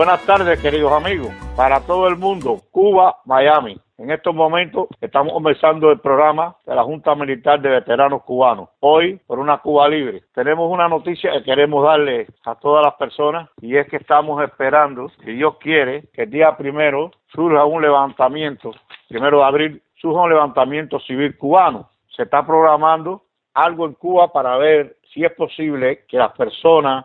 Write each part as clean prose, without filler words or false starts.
Buenas tardes, queridos amigos. Para todo el mundo, Cuba, Miami. En estos momentos estamos comenzando el programa de la Junta Militar de Veteranos Cubanos. Hoy, por una Cuba libre. Tenemos una noticia que queremos darle a todas las personas y es que estamos esperando, si Dios quiere, que el día primero surja un levantamiento, 1 de abril, surja un levantamiento civil cubano. Se está programando algo en Cuba para ver si es posible que las personas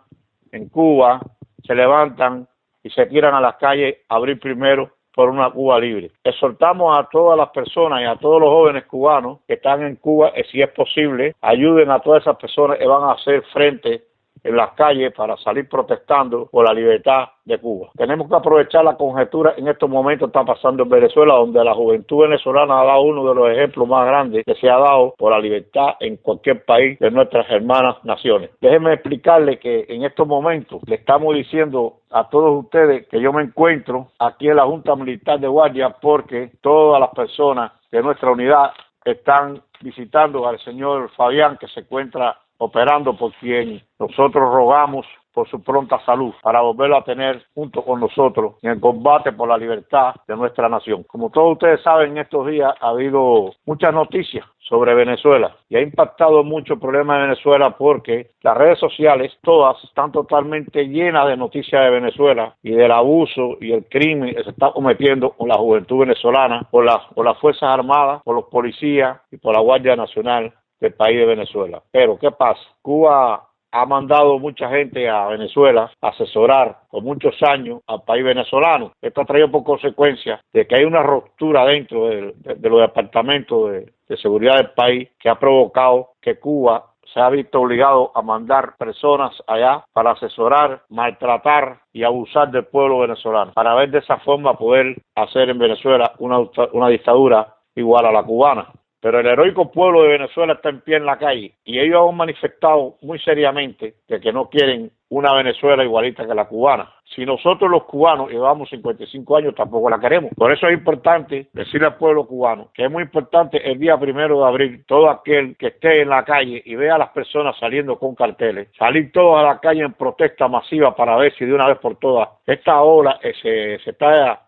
en Cuba se levantan y se tiran a las calles a abrir primero por una Cuba libre. Exhortamos a todas las personas y a todos los jóvenes cubanos que están en Cuba, que si es posible, ayuden a todas esas personas que van a hacer frente en las calles para salir protestando por la libertad de Cuba. Tenemos que aprovechar la conjetura en estos momentos está pasando en Venezuela, donde la juventud venezolana ha dado uno de los ejemplos más grandes que se ha dado por la libertad en cualquier país de nuestras hermanas naciones. Déjenme explicarle que en estos momentos le estamos diciendo a todos ustedes que yo me encuentro aquí en la Junta Militar de Guardia porque todas las personas de nuestra unidad están visitando al señor Fabián, que se encuentra operando, por quien nosotros rogamos por su pronta salud, para volverlo a tener junto con nosotros en el combate por la libertad de nuestra nación. Como todos ustedes saben, en estos días ha habido muchas noticias sobre Venezuela y ha impactado mucho el problema de Venezuela porque las redes sociales todas están totalmente llenas de noticias de Venezuela y del abuso y el crimen que se está cometiendo con la juventud venezolana, por las Fuerzas Armadas, por los policías y por la Guardia Nacional del país de Venezuela. Pero, ¿qué pasa? Cuba ha mandado mucha gente a Venezuela a asesorar por muchos años al país venezolano. Esto ha traído por consecuencia de que hay una ruptura dentro de los departamentos de seguridad del país que ha provocado que Cuba se ha visto obligado a mandar personas allá para asesorar, maltratar y abusar del pueblo venezolano, para ver de esa forma poder hacer en Venezuela una dictadura igual a la cubana. Pero el heroico pueblo de Venezuela está en pie en la calle y ellos han manifestado muy seriamente de que no quieren una Venezuela igualita que la cubana. Si nosotros los cubanos llevamos 55 años, tampoco la queremos. Por eso es importante decirle al pueblo cubano que es muy importante el día 1 de abril, todo aquel que esté en la calle y vea a las personas saliendo con carteles, salir todos a la calle en protesta masiva para ver si de una vez por todas esta ola se está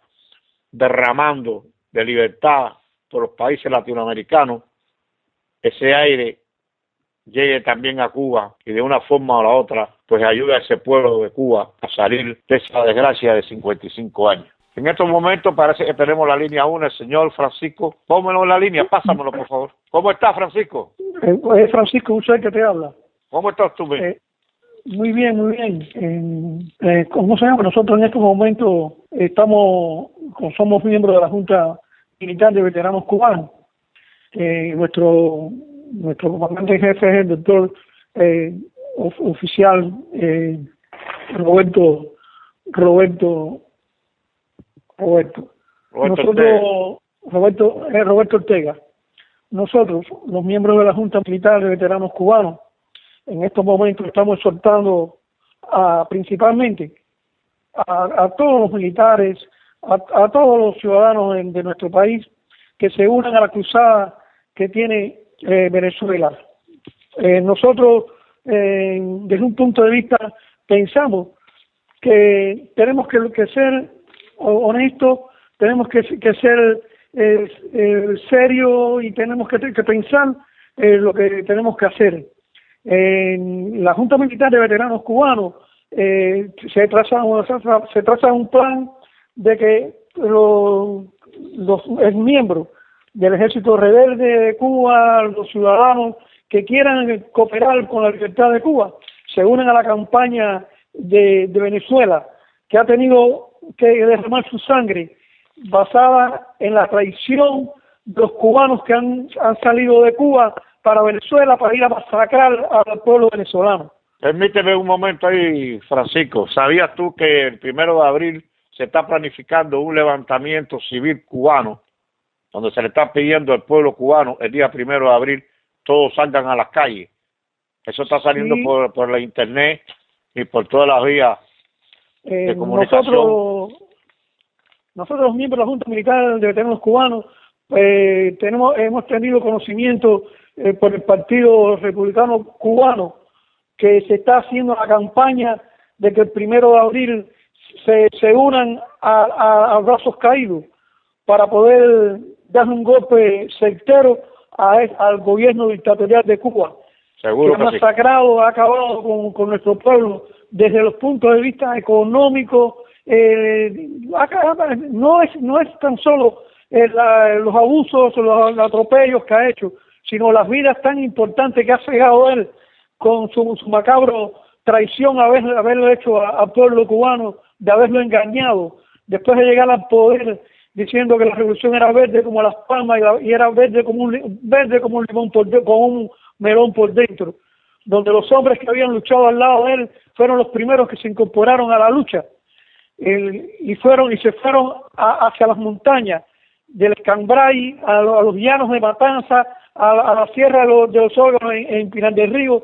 derramando de libertad por los países latinoamericanos, ese aire llegue también a Cuba y de una forma o la otra pues ayude a ese pueblo de Cuba a salir de esa desgracia de 55 años. En estos momentos parece que tenemos la línea 1, el señor Francisco. Pónmelo en la línea, pásamelo por favor. ¿Cómo está, Francisco? Francisco, usted que te habla. ¿Cómo estás tú? Muy bien, muy bien. ¿Cómo se llama? Nosotros en estos momentos somos miembros de la Junta Militar de Veteranos Cubanos. Nuestro comandante en jefe es el doctor oficial Roberto Ortega. Nosotros, los miembros de la Junta Militar de Veteranos Cubanos, en estos momentos estamos exhortando principalmente a todos los militares, a todos los ciudadanos de nuestro país que se unan a la cruzada que tiene Venezuela. Nosotros, desde un punto de vista, pensamos que tenemos que ser honestos, tenemos que ser serios y tenemos que pensar lo que tenemos que hacer. La Junta Militar de Veteranos Cubanos se traza un plan de que los miembros del Ejército Rebelde de Cuba, los ciudadanos que quieran cooperar con la libertad de Cuba, se unen a la campaña de Venezuela, que ha tenido que derramar su sangre basada en la traición de los cubanos que han salido de Cuba para Venezuela para ir a masacrar al pueblo venezolano. Permíteme un momento ahí, Francisco. ¿Sabías tú que el 1 de abril se está planificando un levantamiento civil cubano, donde se le está pidiendo al pueblo cubano el día 1 de abril todos salgan a las calles? Eso está saliendo sí, por la internet y por todas las vías de comunicación. Nosotros los miembros de la Junta Militar de Veteranos Cubanos hemos tenido conocimiento por el Partido Republicano Cubano que se está haciendo la campaña de que el 1 de abril se unan a brazos caídos para poder dar un golpe certero al gobierno dictatorial de Cuba, Seguro que ha masacrado, ha acabado con nuestro pueblo desde los puntos de vista económicos. No es tan solo los abusos, los atropellos que ha hecho, sino las vidas tan importantes que ha cegado él con su macabro traición, haberlo hecho al pueblo cubano, de haberlo engañado, después de llegar al poder diciendo que la revolución era verde como las palmas y era verde como un limón como un melón por dentro, donde los hombres que habían luchado al lado de él fueron los primeros que se incorporaron a la lucha y se fueron hacia las montañas del Escambray, a los llanos de Matanza, a la sierra de los órganos en Pinar del Río,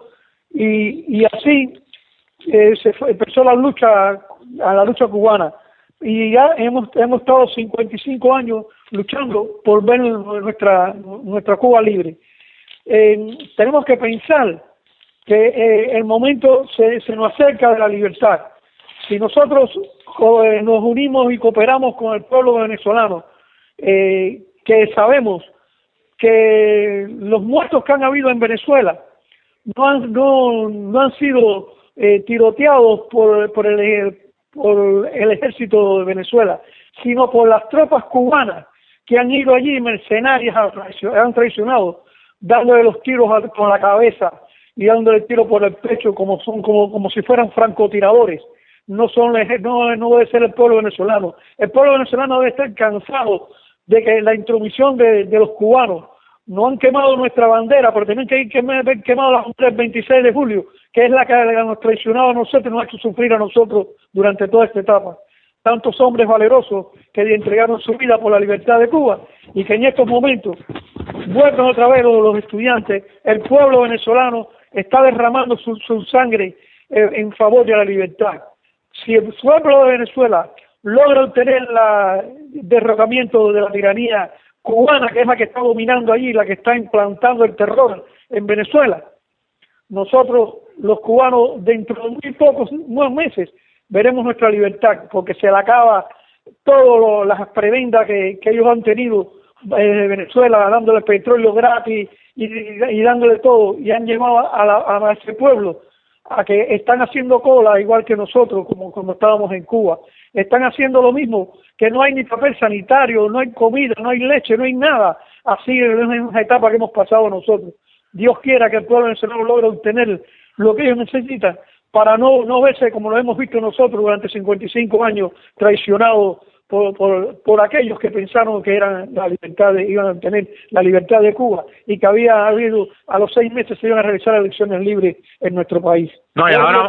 y así empezó la lucha cubana. Y ya hemos estado 55 años luchando por ver nuestra Cuba libre. Tenemos que pensar que el momento se nos acerca de la libertad. Si nosotros nos unimos y cooperamos con el pueblo venezolano, que sabemos que los muertos que han habido en Venezuela no han sido tiroteados por el ejército de Venezuela, sino por las tropas cubanas que han ido allí mercenarias, han traicionado, dándole los tiros con la cabeza y dándole tiros por el pecho como si fueran francotiradores. No debe ser el pueblo venezolano. El pueblo venezolano debe estar cansado de que la intromisión de los cubanos no han quemado nuestra bandera, pero tienen que haber quemado la bandera el 26 de julio, que es la que nos traicionado a nosotros, nos ha hecho sufrir a nosotros durante toda esta etapa. Tantos hombres valerosos que entregaron su vida por la libertad de Cuba y que en estos momentos vuelven otra vez los estudiantes. El pueblo venezolano está derramando su sangre en favor de la libertad. Si el pueblo de Venezuela logra obtener el derrocamiento de la tiranía cubana, que es la que está dominando allí, la que está implantando el terror en Venezuela, nosotros los cubanos dentro de muy pocos meses veremos nuestra libertad, porque se le acaba todas las prebendas que ellos han tenido de Venezuela, dándole petróleo gratis y dándole todo, y han llevado a ese pueblo a que están haciendo cola igual que nosotros, como cuando estábamos en Cuba. Están haciendo lo mismo, que no hay ni papel sanitario, no hay comida, no hay leche, no hay nada. Así es una etapa que hemos pasado nosotros. Dios quiera que el pueblo venezolano logre obtener lo que ellos necesitan para no verse como lo hemos visto nosotros durante 55 años, traicionados por aquellos que pensaron que eran iban a tener la libertad de Cuba y que había habido, a los 6 meses se iban a realizar elecciones libres en nuestro país. No, y ahora,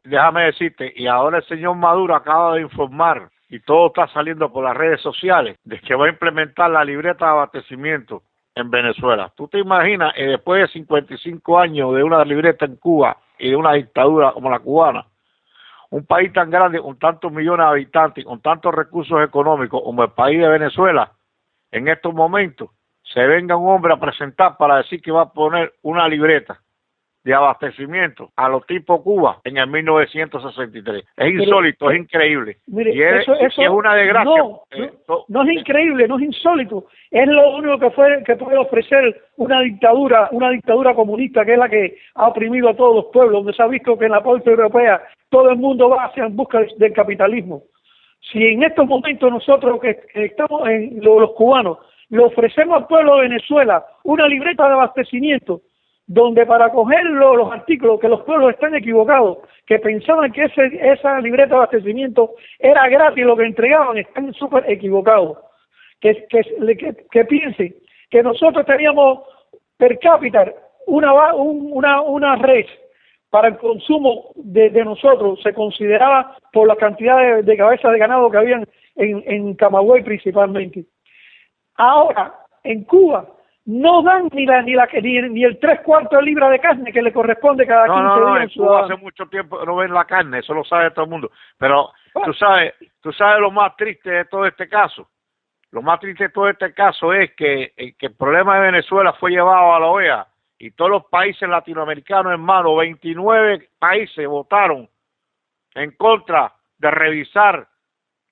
déjame decirte, y ahora el señor Maduro acaba de informar, y todo está saliendo por las redes sociales, de que va a implementar la libreta de abastecimiento en Venezuela. ¿Tú te imaginas, después de 55 años de una libreta en Cuba y de una dictadura como la cubana, un país tan grande, con tantos millones de habitantes, con tantos recursos económicos como el país de Venezuela, en estos momentos, se venga un hombre a presentar para decir que va a poner una libreta de abastecimiento a los tipos Cuba en el 1963? Es insólito, es increíble. Mire, y es una desgracia. No es increíble, no es insólito. Es lo único que puede ofrecer una dictadura comunista, que es la que ha oprimido a todos los pueblos, donde se ha visto que en la parte europea todo el mundo va en busca del capitalismo. Si en estos momentos nosotros que estamos los cubanos le ofrecemos al pueblo de Venezuela una libreta de abastecimiento, donde para coger los artículos, que los pueblos están equivocados, que pensaban que esa libreta de abastecimiento era gratis, lo que entregaban, están súper equivocados. Que piensen que nosotros teníamos per cápita una red para el consumo de nosotros, se consideraba por la cantidad de cabezas de ganado que habían en Camagüey principalmente. Ahora, en Cuba, no dan ni el 3/4 de libra de carne que le corresponde cada 15 días. En Cuba hace mucho tiempo no ven la carne, eso lo sabe todo el mundo. Pero tú sabes lo más triste de todo este caso. Lo más triste de todo este caso es que el problema de Venezuela fue llevado a la OEA y todos los países latinoamericanos, hermano, 29 países votaron en contra de revisar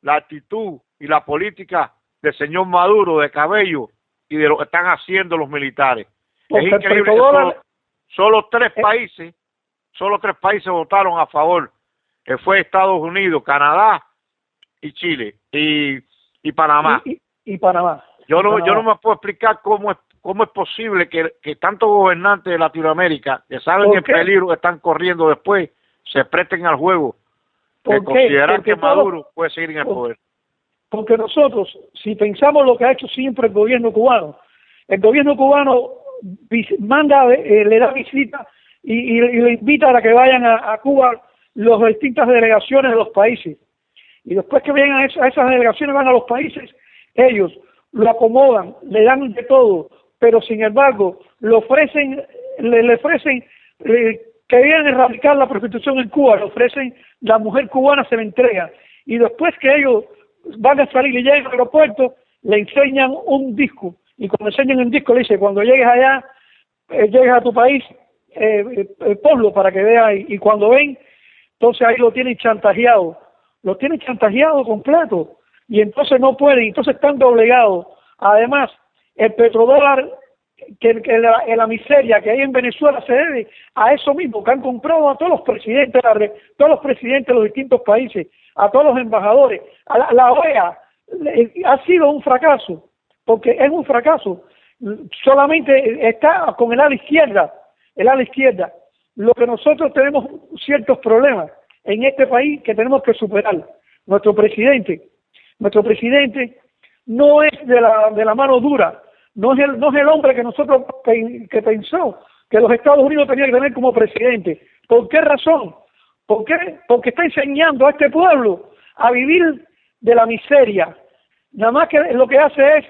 la actitud y la política del señor Maduro, de Cabello, y de lo que están haciendo los militares. Porque es increíble que solo tres países votaron a favor. Fue Estados Unidos, Canadá y Chile y Panamá. Y Panamá. Yo no me puedo explicar cómo es posible que tantos gobernantes de Latinoamérica, que saben el peligro que están corriendo después, se presten al juego, que consideran que Maduro puede seguir en el poder. Porque nosotros, si pensamos lo que ha hecho siempre el gobierno cubano manda, le da visita y le invita a que vayan a Cuba las distintas delegaciones de los países. Y después que vengan a esas delegaciones, van a los países, ellos lo acomodan, le dan de todo, pero sin embargo le ofrecen que vienen a erradicar la prostitución en Cuba, le ofrecen, la mujer cubana se le entrega, y después que ellos van a salir y llegan al aeropuerto, le enseñan un disco, y cuando enseñan un disco le dice, cuando llegues allá, llegues a tu país, ponlo para que veas, y cuando ven, entonces ahí lo tienen chantajeado completo, y entonces no pueden, entonces están doblegados. Además, el petrodólar, que la miseria que hay en Venezuela se debe a eso mismo, que han comprado a todos los presidentes de los distintos países, a todos los embajadores, a la OEA. Ha sido un fracaso, porque es un fracaso. Solamente está con el ala izquierda. Lo que nosotros tenemos ciertos problemas en este país que tenemos que superar. Nuestro presidente no es de la mano dura, no es el hombre que nosotros que pensó que los Estados Unidos tenían que tener como presidente. ¿Por qué razón? ¿Por qué? Porque está enseñando a este pueblo a vivir de la miseria. Nada más que lo que hace es,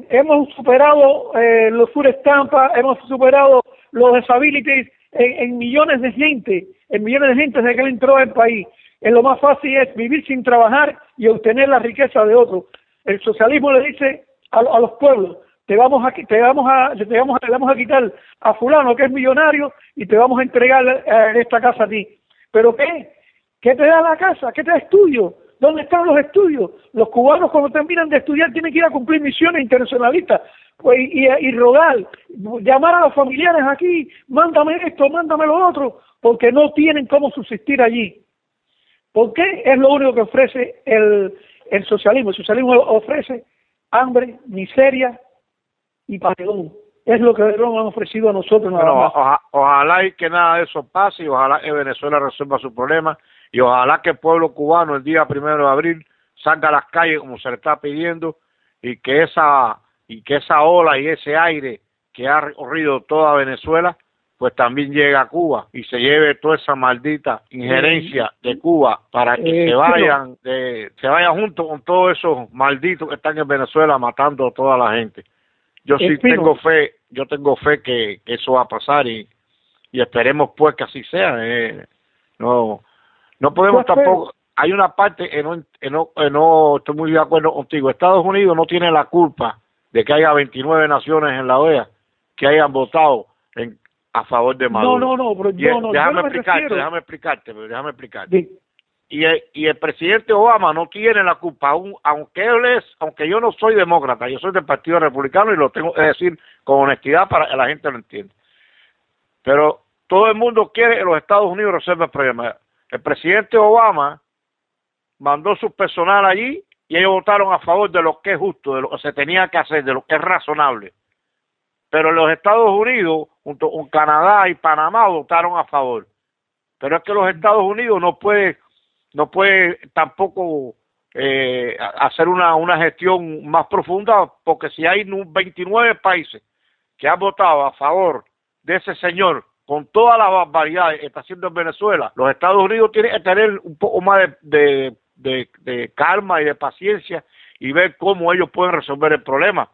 hemos superado los food stamps, hemos superado los disabilities en millones de gente desde que él entró al país. Lo más fácil es vivir sin trabajar y obtener la riqueza de otros. El socialismo le dice a los pueblos, le vamos a quitar a fulano que es millonario y te vamos a entregar esta casa a ti. ¿Pero qué? ¿Qué te da la casa? ¿Qué te da estudio? ¿Dónde están los estudios? Los cubanos cuando terminan de estudiar tienen que ir a cumplir misiones internacionalistas, pues, y rogar, llamar a los familiares aquí, mándame esto, mándame lo otro, porque no tienen cómo subsistir allí. ¿Por qué? Es lo único que ofrece el socialismo. El socialismo ofrece hambre, miseria y paredón. Es lo que nos han ofrecido a nosotros. Bueno, ojalá y que nada de eso pase, y ojalá que Venezuela resuelva su problema, y ojalá que el pueblo cubano el día 1 de abril salga a las calles como se le está pidiendo, y que esa ola y ese aire que ha recorrido toda Venezuela pues también llega a Cuba y se lleve toda esa maldita injerencia de Cuba para que se vayan junto con todos esos malditos que están en Venezuela matando a toda la gente. Yo sí tengo fe que eso va a pasar y esperemos pues que así sea. No podemos tampoco. Hay una parte que no estoy muy de acuerdo contigo. Estados Unidos no tiene la culpa de que haya 29 naciones en la OEA que hayan votado a favor de Maduro. Déjame explicarte. Sí. Y el presidente Obama no tiene la culpa, aunque yo no soy demócrata, yo soy del Partido Republicano y lo tengo que decir con honestidad para que la gente lo entienda. Pero todo el mundo quiere que los Estados Unidos resuelvan el problema. El presidente Obama mandó su personal allí y ellos votaron a favor de lo que es justo, de lo que se tenía que hacer, de lo que es razonable. Pero los Estados Unidos, junto con Canadá y Panamá, votaron a favor. Pero es que los Estados Unidos no puede tampoco hacer una gestión más profunda, porque si hay 29 países que han votado a favor de ese señor, con todas las barbaridades que está haciendo en Venezuela, los Estados Unidos tienen que tener un poco más de calma y de paciencia y ver cómo ellos pueden resolver el problema.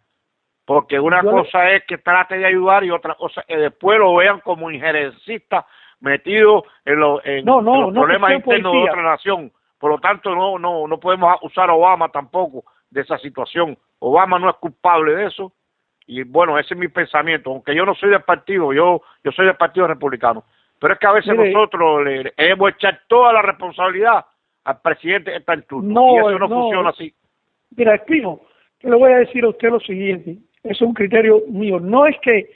Porque una cosa es que trate de ayudar y otra cosa es que después lo vean como injerencista metido en los problemas internos de otra nación. Por lo tanto, no podemos acusar a Obama tampoco de esa situación. Obama no es culpable de eso. Y bueno, ese es mi pensamiento. Aunque yo no soy del partido, yo soy del Partido Republicano. Pero es que a veces nosotros le queremos echar toda la responsabilidad al presidente está en turno. No, y eso no funciona así. Mira, Espino, que le voy a decir a usted lo siguiente, es un criterio mío, no es que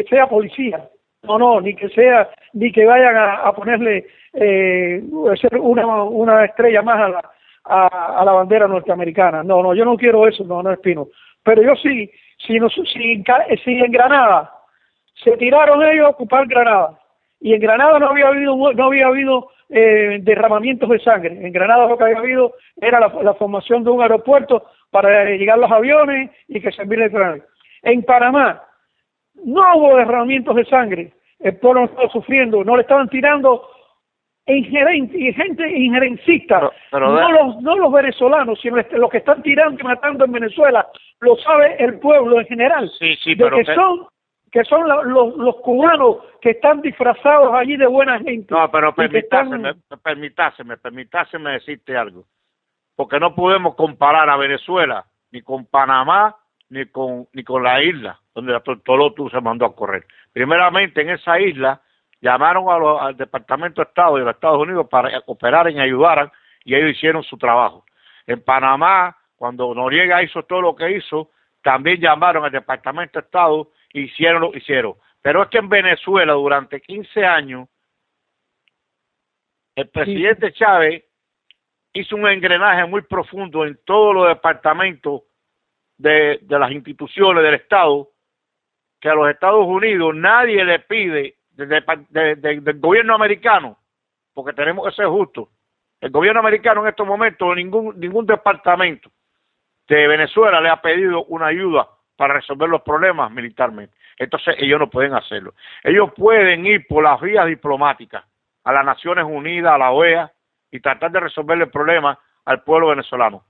sea policía, no, ni que vayan a ponerle ser una estrella más a la bandera norteamericana. No, yo no quiero eso, no, Espino. Pero yo sí, si en Granada se tiraron ellos a ocupar Granada, y en Granada no había habido derramamientos de sangre. En Granada lo que había habido era la formación de un aeropuerto para llegar los aviones y que servir el tren. En Panamá no hubo derramamientos de sangre. El pueblo no estaba sufriendo, no le estaban tirando gente injerencista, no los venezolanos, sino los que están tirando y matando en Venezuela. Lo sabe el pueblo en general. Sí, pero que son los cubanos que están disfrazados allí de buena gente. No, pero permításeme decirte algo. Porque no podemos comparar a Venezuela ni con Panamá ni con la isla donde la Tortolotu se mandó a correr. Primeramente, en esa isla llamaron al Departamento de Estado de los Estados Unidos para que cooperaran y ayudaran, y ellos hicieron su trabajo. En Panamá, cuando Noriega hizo todo lo que hizo, también llamaron al Departamento de Estado y hicieron lo que hicieron. Pero es que en Venezuela, durante 15 años, el presidente Chávez hizo un engranaje muy profundo en todos los departamentos de las instituciones del Estado, que a los Estados Unidos nadie le pide del gobierno americano, porque tenemos que ser justos. El gobierno americano en estos momentos, ningún departamento de Venezuela le ha pedido una ayuda para resolver los problemas militarmente. Entonces ellos no pueden hacerlo. Ellos pueden ir por las vías diplomáticas a las Naciones Unidas, a la OEA, y tratar de resolver el problema al pueblo venezolano.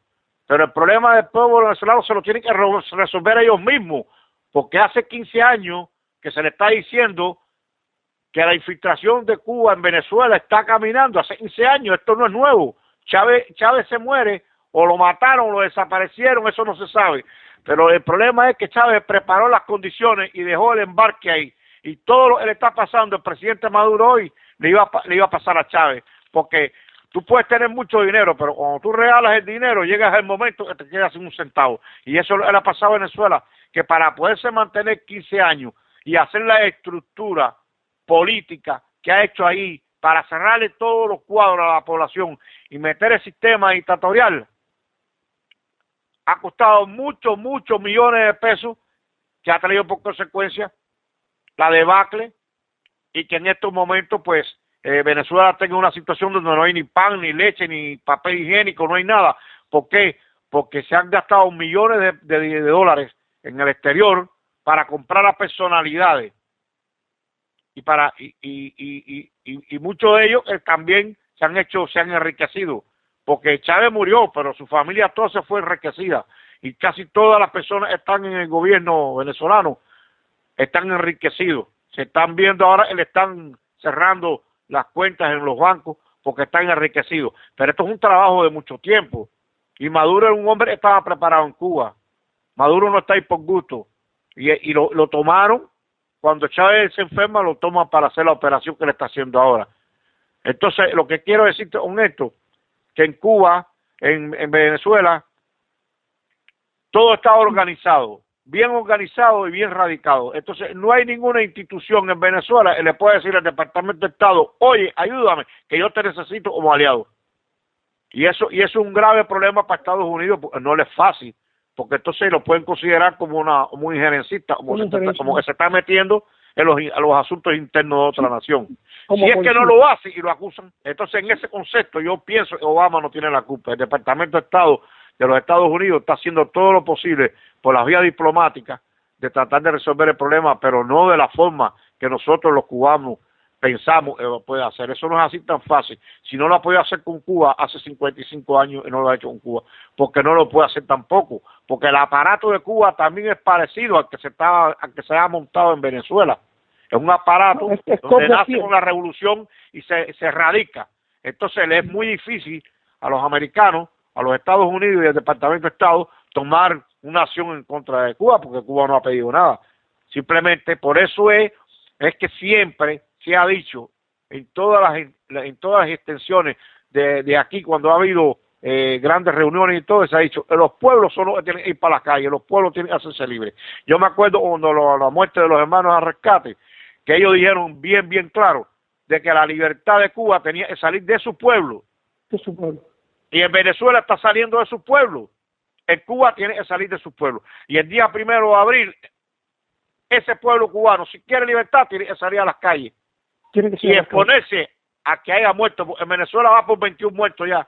Pero el problema del pueblo venezolano se lo tienen que resolver ellos mismos, porque hace 15 años que se le está diciendo que la infiltración de Cuba en Venezuela está caminando. Hace 15 años, esto no es nuevo. Chávez se muere, o lo mataron, o lo desaparecieron, eso no se sabe. Pero el problema es que Chávez preparó las condiciones y dejó el embarque ahí. Y todo lo que le está pasando al presidente Maduro hoy le iba a pasar a Chávez. Porque tú puedes tener mucho dinero, pero cuando tú regalas el dinero, llegas al momento que te quedas sin un centavo. Y eso le ha pasado a Venezuela, que para poderse mantener 15 años y hacer la estructura política que ha hecho ahí para cerrarle todos los cuadros a la población y meter el sistema dictatorial, ha costado muchos millones de pesos, que ha traído por consecuencia la debacle, y que en estos momentos pues Venezuela tenga una situación donde no hay ni pan, ni leche, ni papel higiénico, no hay nada. ¿Por qué? Porque se han gastado millones de dólares en el exterior para comprar a personalidades, y muchos de ellos también se han enriquecido, porque Chávez murió, pero su familia toda se fue enriquecida, y casi todas las personas que están en el gobierno venezolano están enriquecidos. Se están viendo ahora, le están cerrando las cuentas en los bancos porque están enriquecidos. Pero esto es un trabajo de mucho tiempo, y Maduro era un hombre que estaba preparado en Cuba. Maduro no está ahí por gusto, y lo tomaron. Cuando Chávez se enferma, lo toman para hacer la operación que le está haciendo ahora. Entonces, lo que quiero decirte con esto, que en Cuba, en Venezuela, todo está organizado, bien organizado y bien radicado. Entonces, no hay ninguna institución en Venezuela que le pueda decir al Departamento de Estado: oye, ayúdame, que yo te necesito como aliado. Y eso es un grave problema para Estados Unidos, porque no le es fácil, porque entonces lo pueden considerar como un injerencista, como que se está metiendo en los asuntos internos de otra nación. Si es que no lo hace y lo acusan, entonces en ese concepto yo pienso que Obama no tiene la culpa. El Departamento de Estado de los Estados Unidos está haciendo todo lo posible por las vías diplomáticas de tratar de resolver el problema, pero no de la forma que nosotros los cubanos pensamos que lo puede hacer. Eso no es así tan fácil. Si no lo ha podido hacer con Cuba hace 55 años y no lo ha hecho con Cuba, porque no lo puede hacer tampoco, porque el aparato de Cuba también es parecido al que se ha montado en Venezuela. Es un aparato donde nace una revolución y se radica. Entonces le es muy difícil a los americanos, a los Estados Unidos y al Departamento de Estado tomar una acción en contra de Cuba, porque Cuba no ha pedido nada. Simplemente por eso es que siempre se ha dicho en todas las extensiones de aquí, cuando ha habido grandes reuniones y todo, se ha dicho, los pueblos son los que tienen que ir para la calle, los pueblos tienen que hacerse libres. Yo me acuerdo cuando la muerte de los hermanos al rescate, que ellos dijeron bien claro, de que la libertad de Cuba tenía que salir de su pueblo. De su pueblo. Y en Venezuela está saliendo de su pueblo. En Cuba tiene que salir de su pueblo. Y el día 1 de abril, ese pueblo cubano, si quiere libertad, tiene que salir a las calles. Y exponerse a que haya muertos. En Venezuela va por 21 muertos ya.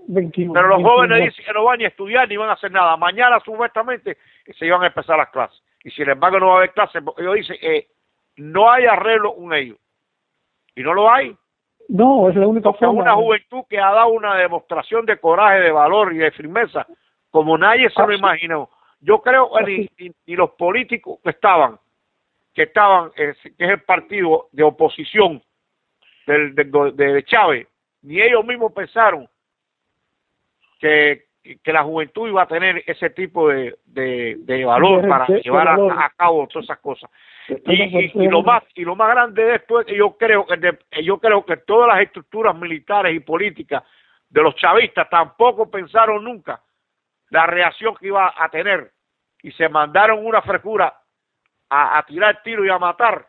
21, pero los 21 jóvenes dicen que no van ni a estudiar ni van a hacer nada. Mañana supuestamente se iban a empezar las clases. Y sin embargo no va a haber clases porque ellos dicen que no hay arreglo con ellos. Y no lo hay. No, es la única forma. Una juventud que ha dado una demostración de coraje, de valor y de firmeza, como nadie se lo imaginó. Yo creo que ni los políticos que estaban, que es el partido de oposición de Chávez, ni ellos mismos pensaron que la juventud iba a tener ese tipo de valor para llevar a cabo todas esas cosas. Y lo más grande de esto es que yo creo que todas las estructuras militares y políticas de los chavistas tampoco pensaron nunca la reacción que iba a tener, y se mandaron una frescura a tirar tiros y a matar,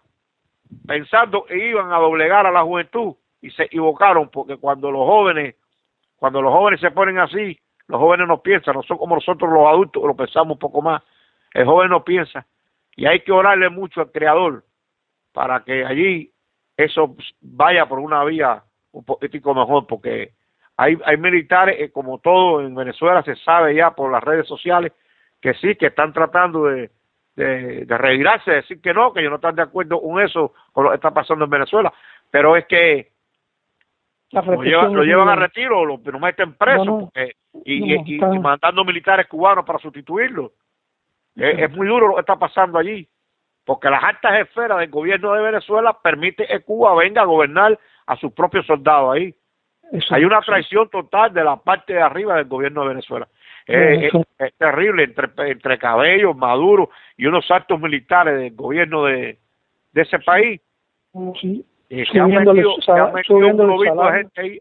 pensando que iban a doblegar a la juventud, y se equivocaron, porque cuando los jóvenes se ponen así, los jóvenes no piensan, no son como nosotros los adultos, lo pensamos un poco más. El joven no piensa, y hay que orarle mucho al Creador para que allí eso vaya por una vía un poquitico mejor, porque hay militares, como todo en Venezuela se sabe ya por las redes sociales, que sí, que están tratando de revirarse, de decir que ellos no están de acuerdo con eso, con lo que está pasando en Venezuela, pero es que lo llevan a retiro, lo meten preso, y mandando militares cubanos para sustituirlo. Es muy duro lo que está pasando allí, porque las altas esferas del gobierno de Venezuela permiten que Cuba venga a gobernar a sus propios soldados ahí. Hay una traición total de la parte de arriba del gobierno de Venezuela. Es terrible, entre Cabello, Maduro y unos altos militares del gobierno de ese país. Sí. Se han metido un globito de gente ahí,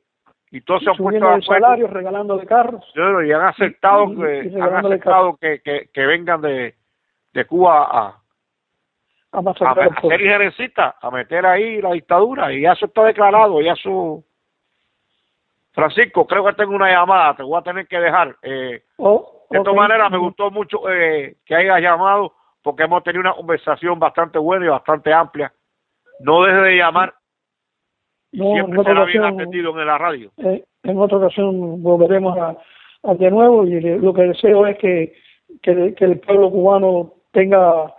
y todos se han puesto de salarios, regalando de carros. Y han aceptado que vengan de Cuba a hacer injerencita, a meter ahí la dictadura, y eso está declarado, y eso... Francisco, creo que tengo una llamada, te voy a tener que dejar. De todas maneras, me gustó mucho que hayas llamado, porque hemos tenido una conversación bastante buena y bastante amplia. No deje de llamar. Siempre será bien atendido en la radio. En otra ocasión volveremos a de nuevo, y lo que deseo es que el pueblo cubano tenga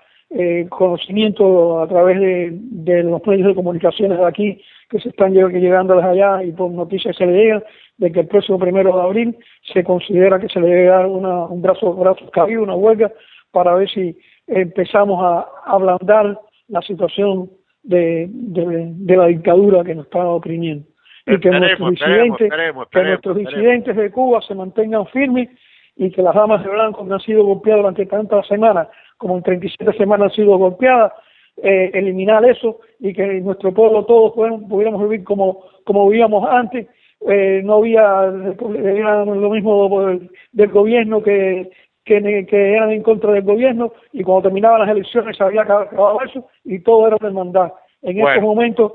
conocimiento a través de los medios de comunicaciones de aquí, que se están llegando desde allá, y por noticias se le llegan, de que el próximo 1 de abril se considera que se le debe dar un brazo cabido, una huelga, para ver si empezamos a ablandar la situación de la dictadura que nos está oprimiendo. Y que nuestros disidentes de Cuba se mantengan firmes, y que las damas de blanco que han sido golpeadas durante tantas semanas, como en 37 semanas han sido golpeadas, eliminar eso, y que nuestro pueblo todos pudiéramos vivir como vivíamos antes. No había lo mismo del gobierno que eran en contra del gobierno, y cuando terminaban las elecciones se había acabado eso, y todo era una hermandad. En estos momentos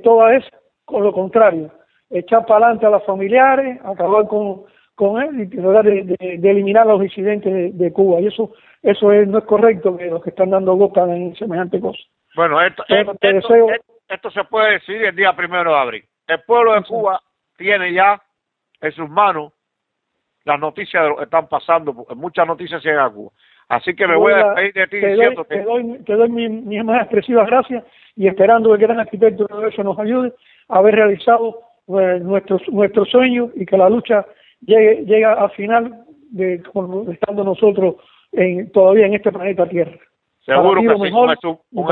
todo es con lo contrario, echar para adelante a los familiares, acabar con él, y tratar de eliminar a los disidentes de Cuba, y eso no es correcto, que los que están dando boca en semejante cosa. Bueno, esto se puede decidir el día 1 de abril. El pueblo de Cuba tiene ya en sus manos las noticias de lo que están pasando, porque muchas noticias llegan a Cuba. Así que me voy a despedir de ti diciéndote... Te doy mis más expresivas gracias, y esperando que el gran arquitecto de eso nos ayude a haber realizado nuestro sueño, y que la lucha llegue al final, estando nosotros todavía en este planeta Tierra. Seguro que sí, con el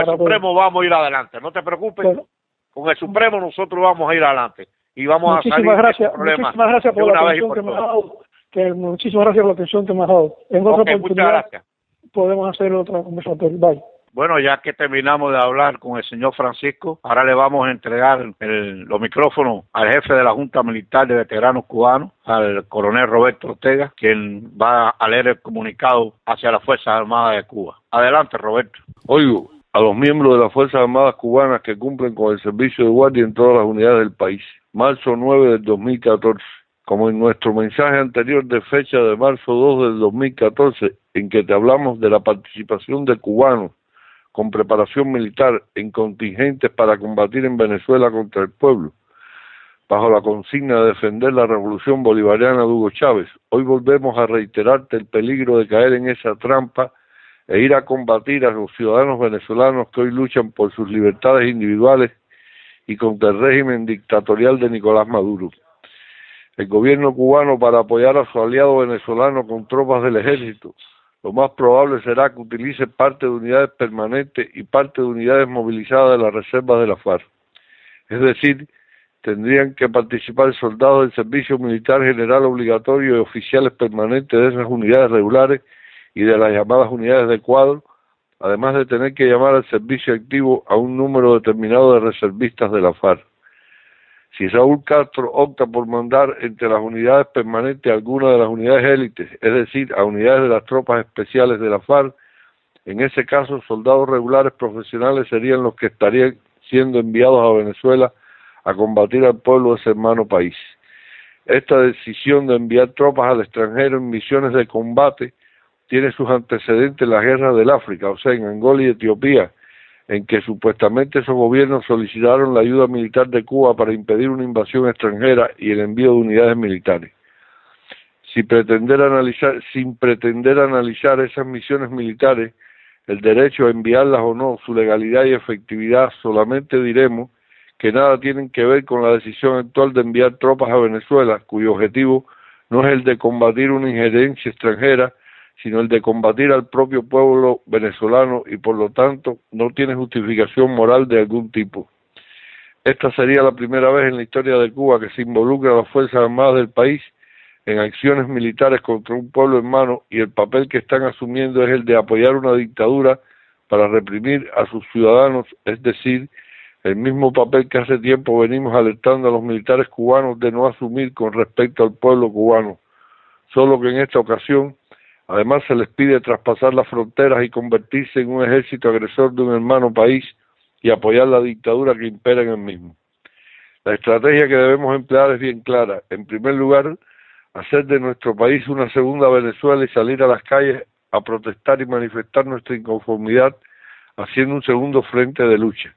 Supremo vamos a ir adelante, no te preocupes, bueno, con el Supremo nosotros vamos a ir adelante, y vamos a salir de este problema. Muchísimas gracias por la atención que me has dado. Muchísimas gracias por la atención que me has dado. En otra oportunidad podemos hacer otra conversación. Bye. Bueno, ya que terminamos de hablar con el señor Francisco, ahora le vamos a entregar los micrófonos al jefe de la Junta Militar de Veteranos Cubanos, al coronel Roberto Ortega, quien va a leer el comunicado hacia las Fuerzas Armadas de Cuba. Adelante, Roberto. Oigo a los miembros de las Fuerzas Armadas cubanas que cumplen con el servicio de guardia en todas las unidades del país. Marzo 9 del 2014. Como en nuestro mensaje anterior de fecha de marzo 2 del 2014, en que te hablamos de la participación de cubanos con preparación militar en contingentes para combatir en Venezuela contra el pueblo, bajo la consigna de defender la revolución bolivariana de Hugo Chávez, hoy volvemos a reiterarte el peligro de caer en esa trampa e ir a combatir a los ciudadanos venezolanos que hoy luchan por sus libertades individuales y contra el régimen dictatorial de Nicolás Maduro. El gobierno cubano, para apoyar a su aliado venezolano con tropas del ejército, lo más probable será que utilice parte de unidades permanentes y parte de unidades movilizadas de las reservas de la FARC. Es decir, tendrían que participar soldados del servicio militar general obligatorio y oficiales permanentes de esas unidades regulares y de las llamadas unidades de cuadro, además de tener que llamar al servicio activo a un número determinado de reservistas de la FARC. Si Raúl Castro opta por mandar entre las unidades permanentes alguna de las unidades élites, es decir, a unidades de las tropas especiales de la FARC, en ese caso soldados regulares profesionales serían los que estarían siendo enviados a Venezuela a combatir al pueblo de ese hermano país. Esta decisión de enviar tropas al extranjero en misiones de combate tiene sus antecedentes en las guerras del África, o sea, en Angola y Etiopía, en que supuestamente esos gobiernos solicitaron la ayuda militar de Cuba para impedir una invasión extranjera y el envío de unidades militares. Sin pretender analizar esas misiones militares, el derecho a enviarlas o no, su legalidad y efectividad, solamente diremos que nada tienen que ver con la decisión actual de enviar tropas a Venezuela, cuyo objetivo no es el de combatir una injerencia extranjera, sino el de combatir al propio pueblo venezolano y por lo tanto no tiene justificación moral de algún tipo. Esta sería la primera vez en la historia de Cuba que se involucra a las Fuerzas Armadas del país en acciones militares contra un pueblo hermano y el papel que están asumiendo es el de apoyar una dictadura para reprimir a sus ciudadanos, es decir, el mismo papel que hace tiempo venimos alertando a los militares cubanos de no asumir con respecto al pueblo cubano, solo que en esta ocasión además se les pide traspasar las fronteras y convertirse en un ejército agresor de un hermano país y apoyar la dictadura que impera en el mismo. La estrategia que debemos emplear es bien clara. En primer lugar, hacer de nuestro país una segunda Venezuela y salir a las calles a protestar y manifestar nuestra inconformidad haciendo un segundo frente de lucha.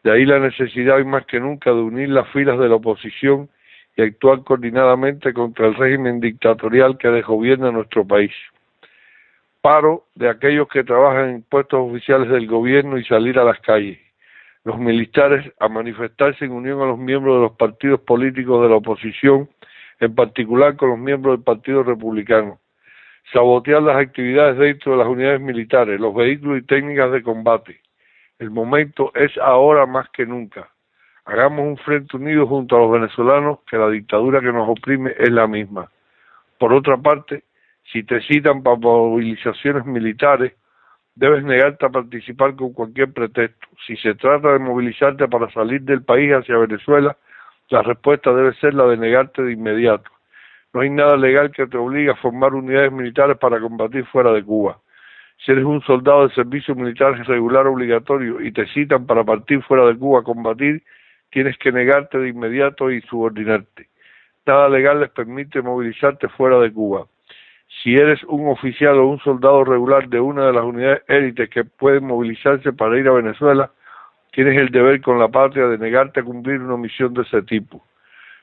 De ahí la necesidad hoy más que nunca de unir las filas de la oposición y actuar coordinadamente contra el régimen dictatorial que desgobierna nuestro país. Paro de aquellos que trabajan en puestos oficiales del gobierno y salir a las calles. Los militares a manifestarse en unión a los miembros de los partidos políticos de la oposición, en particular con los miembros del Partido Republicano. Sabotear las actividades dentro de las unidades militares, los vehículos y técnicas de combate. El momento es ahora más que nunca. Hagamos un frente unido junto a los venezolanos, que la dictadura que nos oprime es la misma. Por otra parte, si te citan para movilizaciones militares, debes negarte a participar con cualquier pretexto. Si se trata de movilizarte para salir del país hacia Venezuela, la respuesta debe ser la de negarte de inmediato. No hay nada legal que te obligue a formar unidades militares para combatir fuera de Cuba. Si eres un soldado de servicio militar regular obligatorio y te citan para partir fuera de Cuba a combatir, tienes que negarte de inmediato y subordinarte. Nada legal les permite movilizarte fuera de Cuba. Si eres un oficial o un soldado regular de una de las unidades élites que pueden movilizarse para ir a Venezuela, tienes el deber con la patria de negarte a cumplir una misión de ese tipo.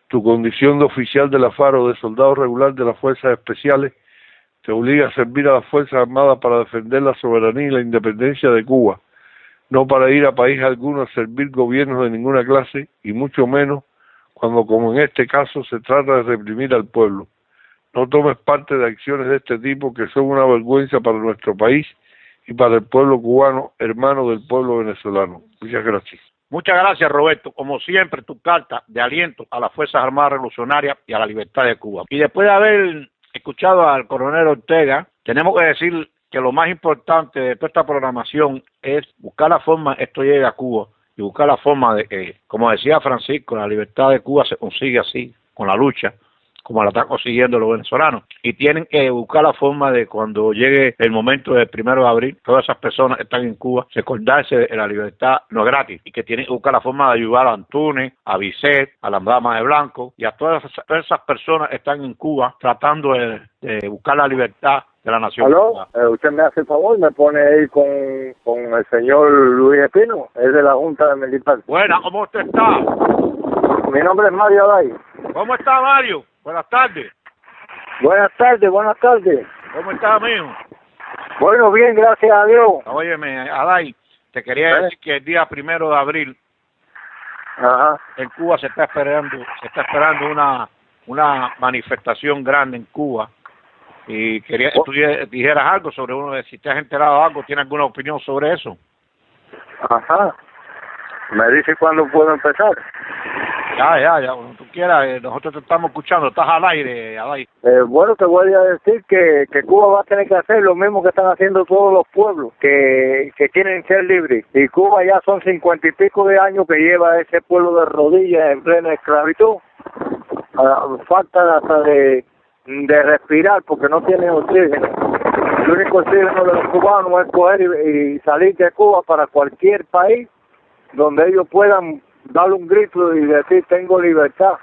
Tu condición de oficial de la FARC o de soldado regular de las Fuerzas Especiales te obliga a servir a las Fuerzas Armadas para defender la soberanía y la independencia de Cuba, no para ir a país alguno a servir gobiernos de ninguna clase, y mucho menos cuando, como en este caso, se trata de reprimir al pueblo. No tomes parte de acciones de este tipo que son una vergüenza para nuestro país y para el pueblo cubano, hermano del pueblo venezolano. Muchas gracias. Muchas gracias, Roberto. Como siempre, tu carta de aliento a las Fuerzas Armadas Revolucionarias y a la libertad de Cuba. Y después de haber escuchado al coronel Ortega, tenemos que decir que lo más importante de toda esta programación es buscar la forma, esto llegue a Cuba, y buscar la forma de que, como decía Francisco, la libertad de Cuba se consigue así, con la lucha, como la están consiguiendo los venezolanos. Y tienen que buscar la forma de cuando llegue el momento del 1 de abril, todas esas personas que están en Cuba, recordarse de la libertad no es gratis, y que tienen que buscar la forma de ayudar a Antunes, a Bisset, a las damas de blanco, y a todas esas personas que están en Cuba tratando de buscar la libertad de la nación. ¿Aló? Usted me hace el favor, me pone ahí con el señor Luis Espino, es de la Junta Militar. Buena, ¿cómo usted está? Mi nombre es Mario Aday. ¿Cómo está, Mario? Buenas tardes. Buenas tardes, buenas tardes. ¿Cómo está, amigo? Bueno, bien, gracias a Dios. Óyeme, Aday, te quería decir que el día 1 de abril en Cuba se está esperando una manifestación grande en Cuba. Y quería que tú dijeras algo sobre uno, si te has enterado de algo, ¿tienes alguna opinión sobre eso? Ajá. ¿Me dice cuándo puedo empezar? Ya, cuando tú quieras, nosotros te estamos escuchando, estás al aire, Aday. Bueno, te voy a decir que Cuba va a tener que hacer lo mismo que están haciendo todos los pueblos, que quieren ser libres. Y Cuba ya son 50 y pico de años que lleva ese pueblo de rodillas en plena esclavitud. Falta hasta de respirar porque no tienen oxígeno. El único oxígeno de los cubanos es coger y salir de Cuba para cualquier país donde ellos puedan darle un grito y decir tengo libertad.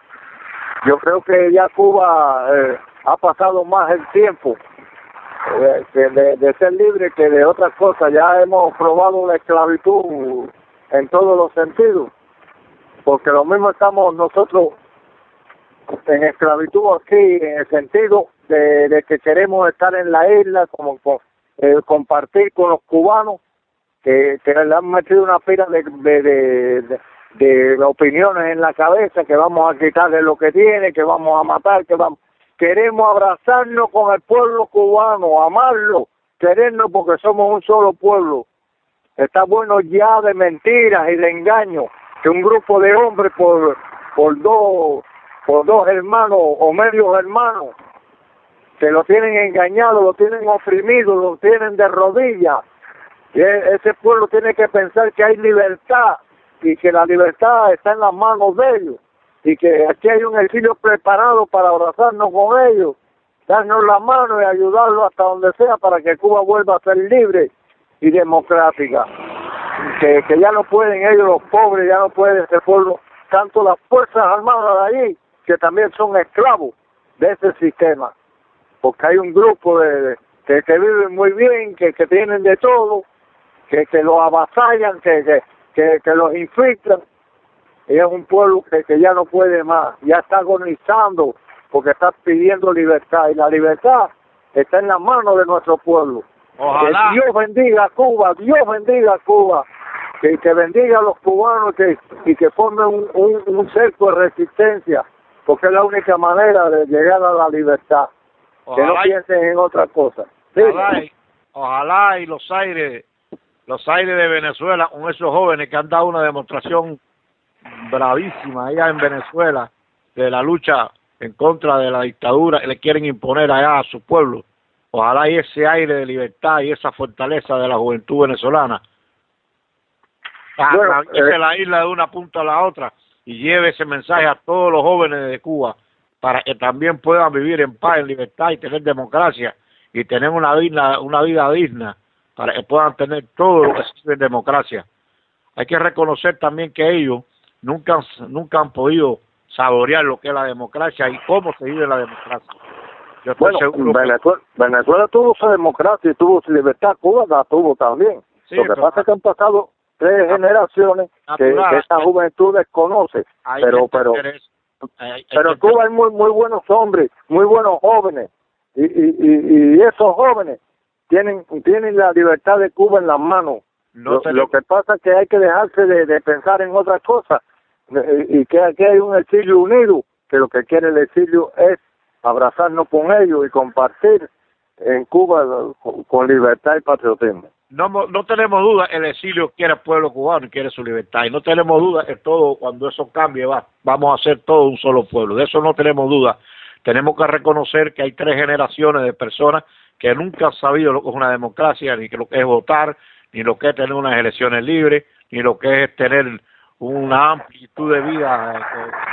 Yo creo que ya Cuba ha pasado más el tiempo de ser libre que de otras cosas. Ya hemos probado la esclavitud en todos los sentidos, porque lo mismo estamos nosotros en esclavitud aquí, en el sentido de que queremos estar en la isla, como compartir con los cubanos, que le han metido una pila de opiniones en la cabeza, que vamos a quitarle lo que tiene, que vamos a matar, queremos abrazarnos con el pueblo cubano, amarlo, querernos porque somos un solo pueblo. Está bueno ya de mentiras y de engaños, que un grupo de hombres por dos hermanos o medios hermanos, que lo tienen engañado, lo tienen oprimido, lo tienen de rodillas. Y ese pueblo tiene que pensar que hay libertad y que la libertad está en las manos de ellos y que aquí hay un exilio preparado para abrazarnos con ellos, darnos la mano y ayudarlos hasta donde sea para que Cuba vuelva a ser libre y democrática. Que ya no pueden ellos, los pobres, ya no puede ese pueblo, tanto las fuerzas armadas de allí, que también son esclavos de ese sistema, porque hay un grupo que viven muy bien, que tienen de todo, que los avasallan, que los infiltran, y es un pueblo que ya no puede más, ya está agonizando, porque está pidiendo libertad, y la libertad está en las manos de nuestro pueblo. Ojalá. Que Dios bendiga a Cuba, que bendiga a los cubanos y que formen un cerco de resistencia, porque es la única manera de llegar a la libertad. Ojalá, que no piensen en otra cosa. ¿Sí? Ojalá y los aires de Venezuela, con esos jóvenes que han dado una demostración bravísima allá en Venezuela, de la lucha en contra de la dictadura que le quieren imponer allá a su pueblo. Ojalá y ese aire de libertad y esa fortaleza de la juventud venezolana atraviese la isla de una punta a la otra y lleve ese mensaje a todos los jóvenes de Cuba para que también puedan vivir en paz, en libertad y tener democracia y tener una vida digna, para que puedan tener todo lo que sirve en democracia. Hay que reconocer también que ellos nunca han podido saborear lo que es la democracia y cómo se vive la democracia. Yo estoy seguro Venezuela tuvo su democracia y tuvo su libertad, Cuba la tuvo también. Sí, lo que pasa es que han pasado 3 generaciones que esa juventud desconoce, pero Cuba hay muy buenos hombres, muy buenos jóvenes, y esos jóvenes tienen la libertad de Cuba en las manos. Lo que pasa es que hay que dejarse de pensar en otras cosas, y que aquí hay un exilio unido, que lo que quiere el exilio es abrazarnos con ellos y compartir en Cuba con libertad y patriotismo. No tenemos duda, el exilio quiere el pueblo cubano y quiere su libertad, y no tenemos duda que todo, cuando eso cambie, vamos a ser todo un solo pueblo, de eso no tenemos duda. Tenemos que reconocer que hay 3 generaciones de personas que nunca han sabido lo que es una democracia, ni lo que es votar, ni lo que es tener unas elecciones libres, ni lo que es tener una amplitud de vida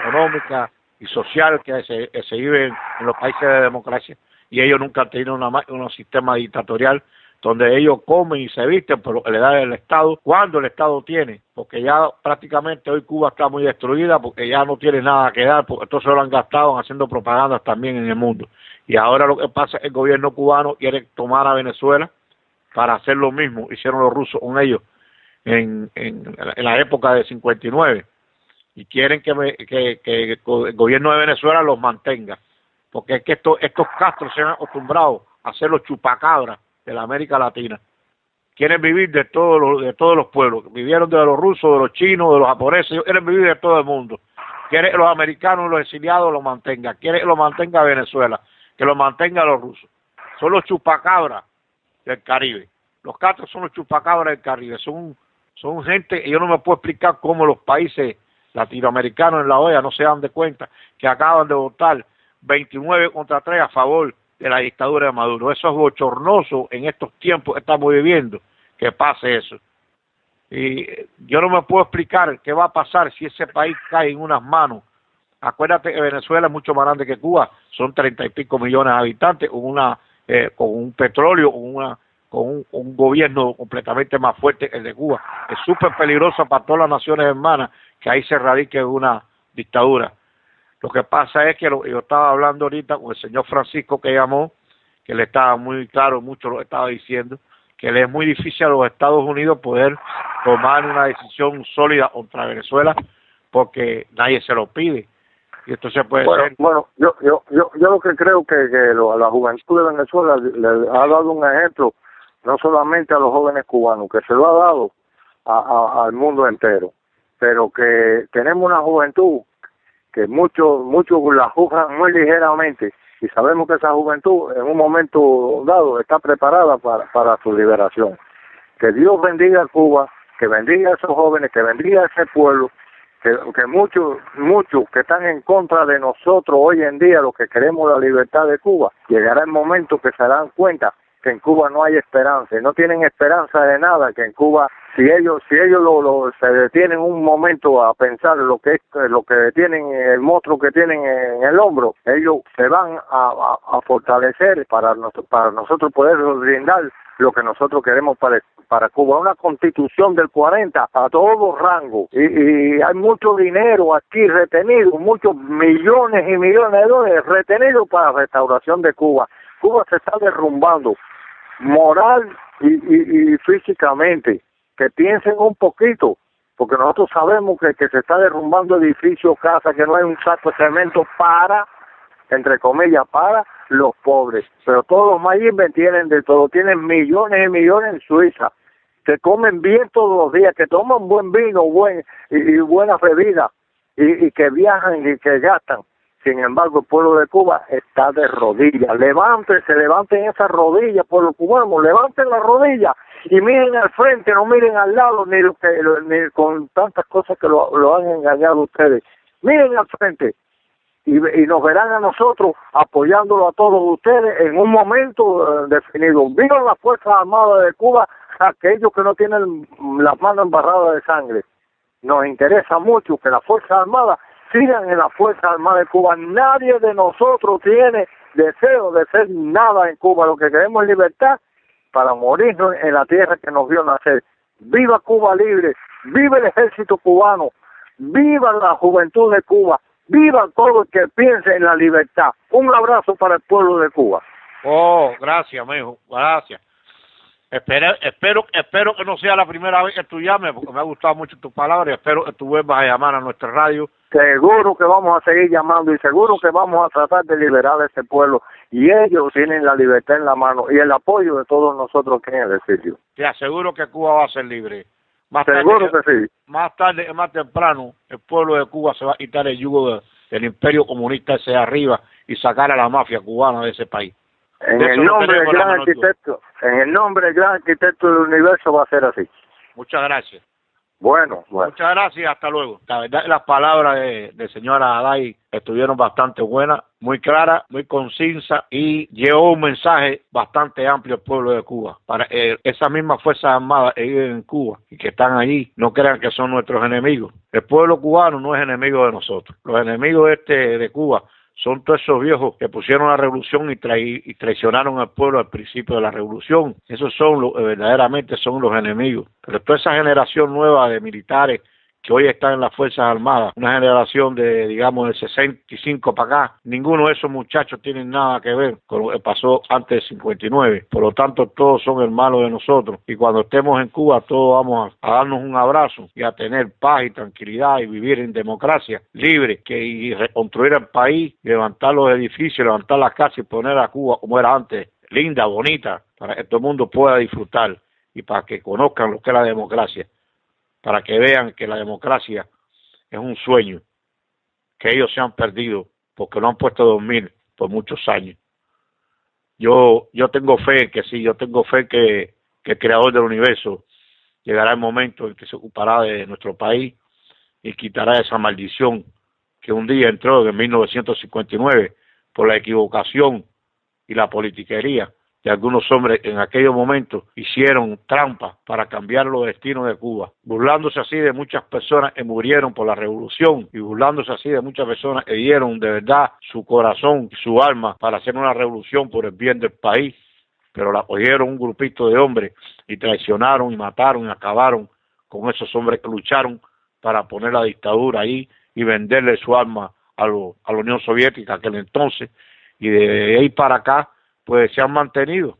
económica y social que se vive en los países de democracia. Y ellos nunca han tenido un sistema dictatorial donde ellos comen y se visten por lo que le da el Estado, cuando el Estado tiene, porque ya prácticamente hoy Cuba está muy destruida, porque ya no tiene nada que dar, porque todo se lo han gastado haciendo propagandas también en el mundo. Y ahora lo que pasa es que el gobierno cubano quiere tomar a Venezuela para hacer lo mismo, hicieron los rusos con ellos en la época de 59, y quieren que el gobierno de Venezuela los mantenga, porque es que estos Castro se han acostumbrado a ser los chupacabras de la América Latina. Quieren vivir de todos los pueblos, vivieron de los rusos, de los chinos, de los japoneses, ellos quieren vivir de todo el mundo. Quieren que los americanos y los exiliados los mantengan, quieren que lo mantenga Venezuela, que lo mantenga los rusos. Son los chupacabras del Caribe. Los Castro son los chupacabras del Caribe, son gente, yo no me puedo explicar cómo los países latinoamericanos en la OEA no se dan de cuenta que acaban de votar 29-3 a favor de la dictadura de Maduro. Eso es bochornoso en estos tiempos que estamos viviendo, que pase eso. Y yo no me puedo explicar qué va a pasar si ese país cae en unas manos. Acuérdate que Venezuela es mucho más grande que Cuba, son 30 y pico millones de habitantes, con un petróleo, con un gobierno completamente más fuerte que el de Cuba. Es súper peligroso para todas las naciones hermanas que ahí se radique una dictadura. Lo que pasa es que yo estaba hablando ahorita con el señor Francisco que llamó, que le estaba muy claro, mucho lo que estaba diciendo, que le es muy difícil a los Estados Unidos poder tomar una decisión sólida contra Venezuela porque nadie se lo pide. Y entonces puede ser... Bueno, yo lo que creo que la juventud de Venezuela le ha dado un ejemplo, no solamente a los jóvenes cubanos, que se lo ha dado al mundo entero, pero que tenemos una juventud que muchos la juzgan muy ligeramente, y sabemos que esa juventud en un momento dado está preparada para su liberación. Que Dios bendiga a Cuba, que bendiga a esos jóvenes, que bendiga a ese pueblo, que muchos que están en contra de nosotros hoy en día, los que queremos la libertad de Cuba, llegará el momento que se darán cuenta que en Cuba no hay esperanza, y no tienen esperanza de nada, que en Cuba, si ellos se detienen un momento a pensar lo que tienen, el monstruo que tienen en el hombro, ellos se van a fortalecer para nosotros poder brindar lo que nosotros queremos para Cuba, una constitución del 40 a todos rangos, y hay mucho dinero aquí retenido, muchos millones y millones de dólares retenidos para la restauración de Cuba. Cuba se está derrumbando moral y físicamente. Que piensen un poquito, porque nosotros sabemos que se está derrumbando edificios, casas, que no hay un saco de cemento para, entre comillas, para los pobres. Pero todos los mayimbe tienen de todo, tienen millones y millones en Suiza, que comen bien todos los días, que toman buen vino, y buenas bebidas, y que viajan y que gastan. Sin embargo, el pueblo de Cuba está de rodillas. Levanten esas rodillas, pueblo cubano, levanten las rodillas y miren al frente, no miren al lado, ni con tantas cosas que lo han engañado ustedes. Miren al frente y nos verán a nosotros apoyándolo a todos ustedes en un momento definido. Vivan las Fuerzas Armadas de Cuba, aquellos que no tienen las manos embarradas de sangre. Nos interesa mucho que las Fuerzas Armadas sigan en la Fuerza Armada de Cuba. Nadie de nosotros tiene deseo de ser nada en Cuba. Lo que queremos es libertad para morirnos en la tierra que nos vio nacer. ¡Viva Cuba libre! ¡Viva el ejército cubano! ¡Viva la juventud de Cuba! ¡Viva todo el que piense en la libertad! Un abrazo para el pueblo de Cuba. Oh, gracias, mijo, gracias. Espero que no sea la primera vez que tú llames, porque me ha gustado mucho tu palabra, y espero que tú vuelvas a llamar a nuestra radio. Seguro que vamos a seguir llamando, y seguro que vamos a tratar de liberar a ese pueblo, y ellos tienen la libertad en la mano y el apoyo de todos nosotros aquí en el sitio. Te aseguro que Cuba va a ser libre. Seguro que sí. Más tarde que más temprano, el pueblo de Cuba se va a quitar el yugo del imperio comunista ese de arriba y sacar a la mafia cubana de ese país. En el nombre del gran arquitecto del universo va a ser así. Muchas gracias. Bueno. Muchas gracias, hasta luego. La verdad, las palabras de señora Haday estuvieron bastante buenas, muy claras, muy concisas y llevó un mensaje bastante amplio al pueblo de Cuba. Para esas mismas Fuerzas Armadas que viven en Cuba y que están allí, no crean que son nuestros enemigos. El pueblo cubano no es enemigo de nosotros. Los enemigos de Cuba son todos esos viejos que pusieron la revolución y traicionaron al pueblo al principio de la revolución. Esos son verdaderamente son los enemigos. Pero toda esa generación nueva de militares que hoy están en las Fuerzas Armadas, una generación de, digamos, de 65 para acá, ninguno de esos muchachos tiene nada que ver con lo que pasó antes del 59. Por lo tanto, todos son hermanos de nosotros. Y cuando estemos en Cuba, todos vamos a darnos un abrazo y a tener paz y tranquilidad y vivir en democracia, libre, y reconstruir el país, levantar los edificios, levantar las casas y poner a Cuba como era antes, linda, bonita, para que todo el mundo pueda disfrutar y para que conozcan lo que es la democracia, para que vean que la democracia es un sueño que ellos se han perdido porque lo han puesto a dormir por muchos años. Yo tengo fe que sí, yo tengo fe que el creador del universo llegará el momento en que se ocupará de nuestro país y quitará esa maldición que un día entró en 1959 por la equivocación y la politiquería de algunos hombres en aquellos momentos hicieron trampa para cambiar los destinos de Cuba, burlándose así de muchas personas que murieron por la revolución y burlándose así de muchas personas que dieron de verdad su corazón y su alma para hacer una revolución por el bien del país, pero la cogieron un grupito de hombres y traicionaron y mataron y acabaron con esos hombres que lucharon para poner la dictadura ahí y venderle su alma a la Unión Soviética aquel entonces, y de ahí para acá pues se han mantenido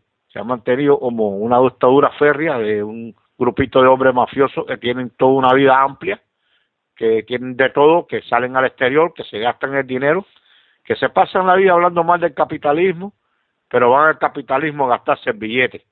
como una dictadura férrea de un grupito de hombres mafiosos que tienen toda una vida amplia, que tienen de todo, que salen al exterior, que se gastan el dinero, que se pasan la vida hablando mal del capitalismo, pero van al capitalismo a gastarse el billete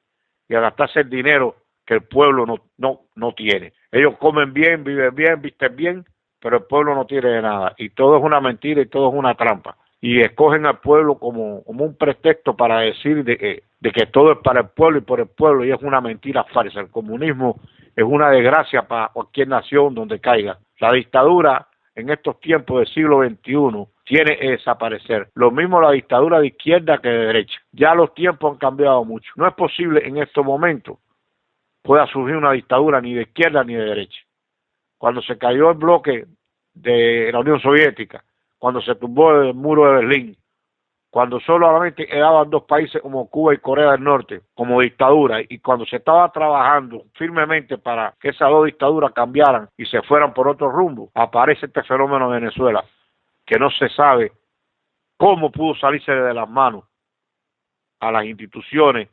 y a gastarse el dinero que el pueblo no tiene. Ellos comen bien, viven bien, visten bien, pero el pueblo no tiene nada, y todo es una mentira y todo es una trampa. Y escogen al pueblo como un pretexto para decir de que todo es para el pueblo y por el pueblo, y es una mentira falsa. El comunismo es una desgracia para cualquier nación donde caiga. La dictadura en estos tiempos del siglo XXI tiene que desaparecer. Lo mismo la dictadura de izquierda que de derecha. Ya los tiempos han cambiado mucho. No es posible en estos momentos pueda surgir una dictadura ni de izquierda ni de derecha. Cuando se cayó el bloque de la Unión Soviética, cuando se tumbó el muro de Berlín, cuando solamente quedaban dos países como Cuba y Corea del Norte como dictadura, y cuando se estaba trabajando firmemente para que esas dos dictaduras cambiaran y se fueran por otro rumbo, aparece este fenómeno de Venezuela, que no se sabe cómo pudo salirse de las manos a las instituciones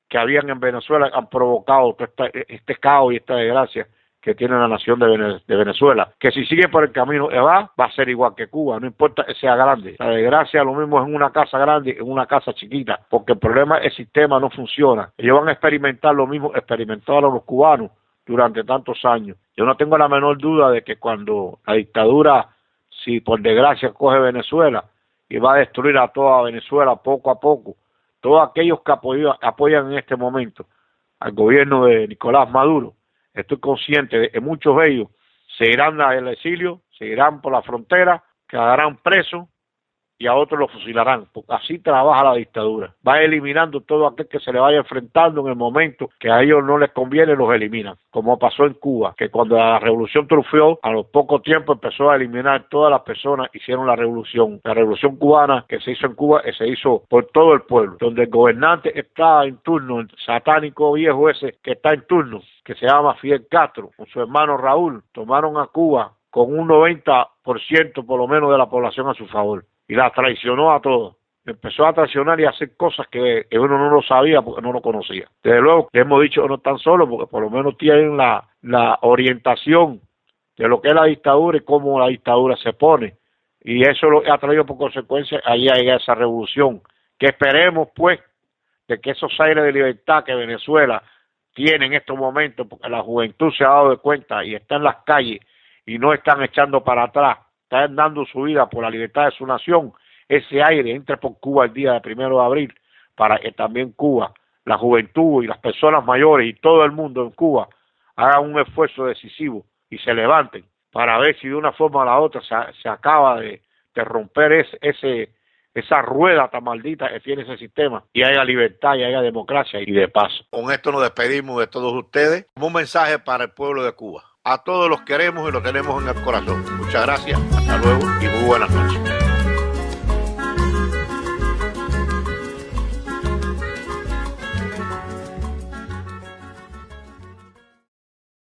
que habían en Venezuela, han provocado este caos y esta desgracia que tiene la nación de Venezuela, que si sigue por el camino que va a ser igual que Cuba, no importa que sea grande. La desgracia lo mismo es en una casa grande que en una casa chiquita, porque el problema es que el sistema no funciona. Ellos van a experimentar lo mismo que experimentaron los cubanos durante tantos años. Yo no tengo la menor duda de que cuando la dictadura, si por desgracia coge Venezuela y va a destruir a toda Venezuela poco a poco, todos aquellos que apoyan en este momento al gobierno de Nicolás Maduro, estoy consciente de que muchos de ellos se irán al exilio, se irán por la frontera, quedarán presos y a otros los fusilarán, porque así trabaja la dictadura. Va eliminando todo aquel que se le vaya enfrentando en el momento que a ellos no les conviene, los eliminan, como pasó en Cuba, que cuando la revolución triunfó, a los pocos tiempos empezó a eliminar todas las personas que hicieron la revolución cubana que se hizo en Cuba, que se hizo por todo el pueblo, donde el gobernante está en turno, el satánico viejo ese que está en turno, que se llama Fidel Castro, con su hermano Raúl, tomaron a Cuba con un 90% por lo menos de la población a su favor, y la traicionó a todos. Empezó a traicionar y a hacer cosas que uno no lo sabía porque no lo conocía. Desde luego que hemos dicho que no están solos porque por lo menos tienen la orientación de lo que es la dictadura y cómo la dictadura se pone. Y eso lo ha traído por consecuencia ahí a esa revolución. Que esperemos pues de que esos aires de libertad que Venezuela tiene en estos momentos, porque la juventud se ha dado de cuenta y está en las calles y no están echando para atrás, están dando su vida por la libertad de su nación, ese aire entre por Cuba el día de 1 de abril, para que también Cuba, la juventud y las personas mayores y todo el mundo en Cuba hagan un esfuerzo decisivo y se levanten para ver si de una forma o la otra se acaba de romper esa rueda tan maldita que tiene ese sistema y haya libertad y haya democracia y de paz. Con esto nos despedimos de todos ustedes. Un mensaje para el pueblo de Cuba. A todos los queremos y los tenemos en el corazón. Muchas gracias, hasta luego y muy buenas noches.